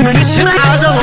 ምንሽን አዘው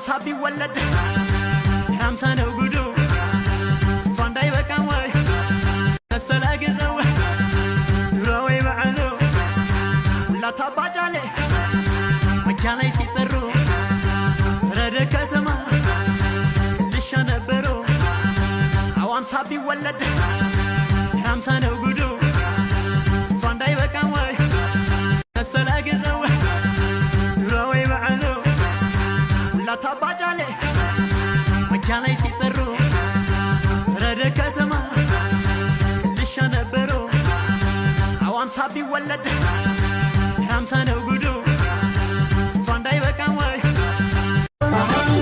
አዋምሳ ቢወለድ የሃምሳ ነው ጉዱ እሷ እንዳይበቃም ወይ መሰላ ገዘው ኑሮ ወይ በዓሉ ሁላት አባጫሌ መጃ ላይ ሲጠሩ ረደ ከተማ ልሻ ነበሩ አዋምሳ ቢወለድ የሃምሳ ነው ጉዱ እሷ እንዳይበቃም ወይ መሰላ ገዘው ኑሮ ወይ በዓሉ ሁላት አባጫሌ መጃ ላይ ሲጠሩ ረደ ከተማ ልሻ ነበሩ አዋምሳ ቢወለድ የሃምሳ ነው ጉዱ እሷ እንዳይበቃም ወይ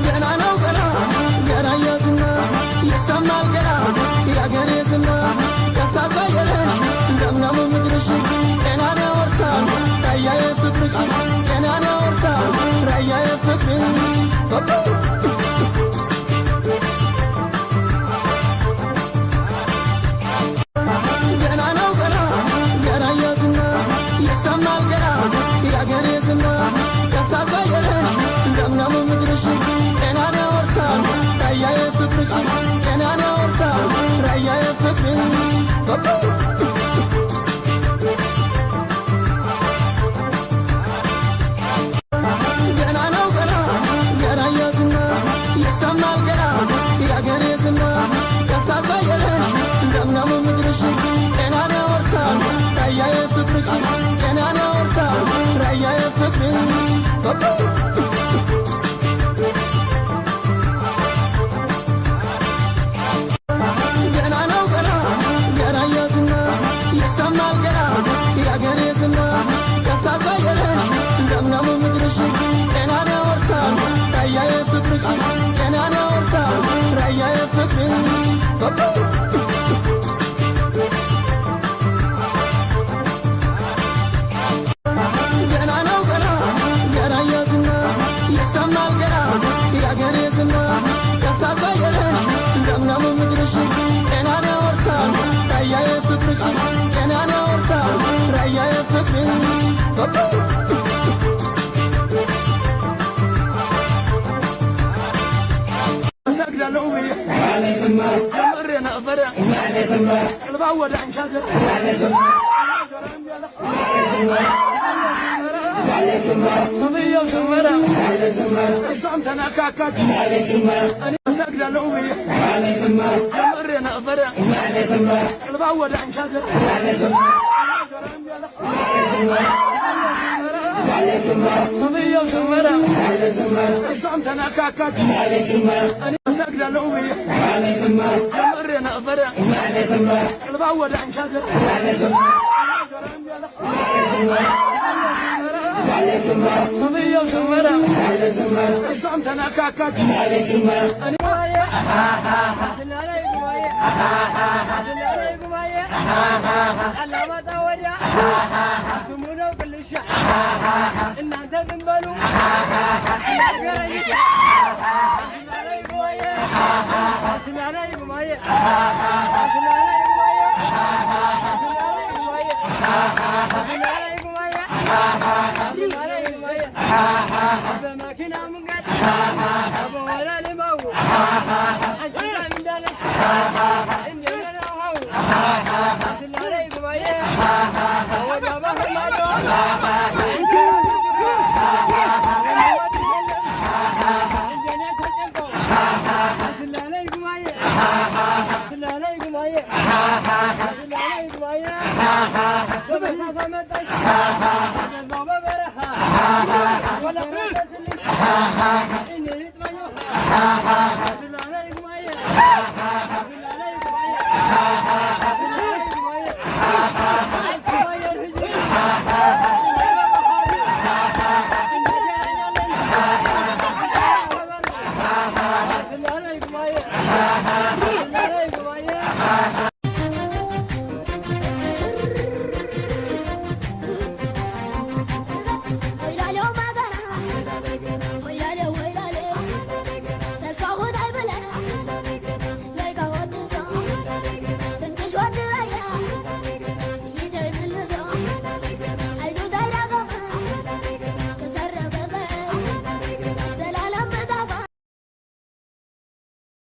ገና ነው ገና የራያ ዝና ይሰማል ገና የአገሬ ዝና ቀስቃሳ የለሽ ለምለሙ ምድርሽ ጤናን ያወርሳል ራያዬ ፍቅርሽ ጤናን ያወርሳል ራያዬ ፍቅር ገና ነው ገና የራያ ዝና ይሰማል ገና የአገሬ ዝና ቀስቃሳ የለሽ ለምለሙ ምድርሽ ጤናን ያወርሳል ራያዬ ፍቅርሽ ጤናን ያወርሳል ራያዬ ፍቅር ገና ነው ገና የራያ ዝና ይሰማል ገና የአገሬ ዝና ቀስቃሳ የለሽ ለምለሙ ምድርሽ ጤናን ያወርሳል ራያዬ ፍቅርሽ ጤናን ያወርሳል ራያዬ ፍቅር ገና ነው ገና የራያ ዝና ይሰማል ገና የአገሬ ዝና ቀስቃሳ የለሽ ለምለሙ ምድርሽ ጤናን ያወርሳል ራያዬ ፍቅርሽ ጤናን ያወርሳል ራያዬ ፍቅር ገና ነው ገና የራያ ዝና ይሰማል ገና የአገሬ ዝና ቀስቃሳ የለሽ ለምለሙ ምድርሽ ጤናን ያወርሳል ራያዬ ፍቅርሽ ጤናን ያወርሳል ራያዬ ፍቅር